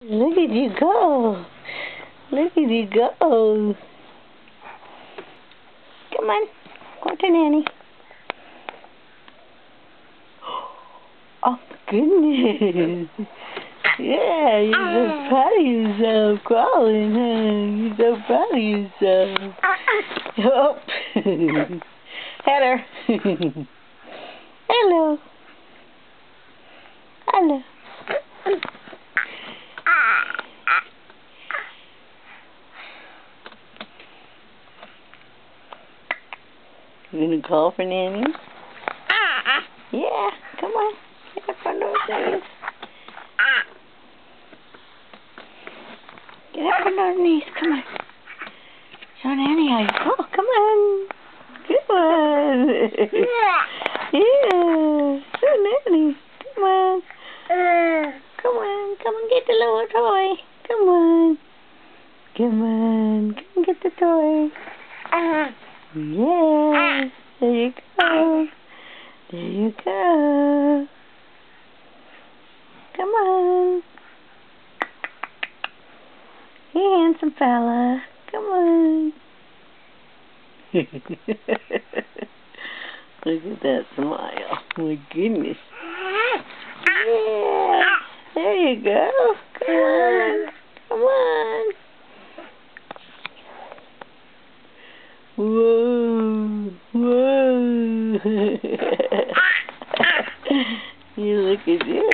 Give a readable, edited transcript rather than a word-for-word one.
Look at you go. Look at you go. Come on. Go to Nanny. Oh, goodness. Yeah, you're so proud of yourself crawling, huh? You're so proud of yourself. Oh. Heather. Hello. Hello. You gonna call for Nanny? Yeah, come on. Get up on those knees. Get up on those knees, come on. Show Nanny how you go. Come on. Come on. Yeah. Show Nanny. Come on. Come on. Come and get the little toy. Come on. Come on. Come and get the toy. Yeah. There you go. There you go. Come on. Hey, handsome fella. Come on. Look at that smile. My goodness. Yeah. There you go. Come on. Come on. Whoa. Whoa. You look at you.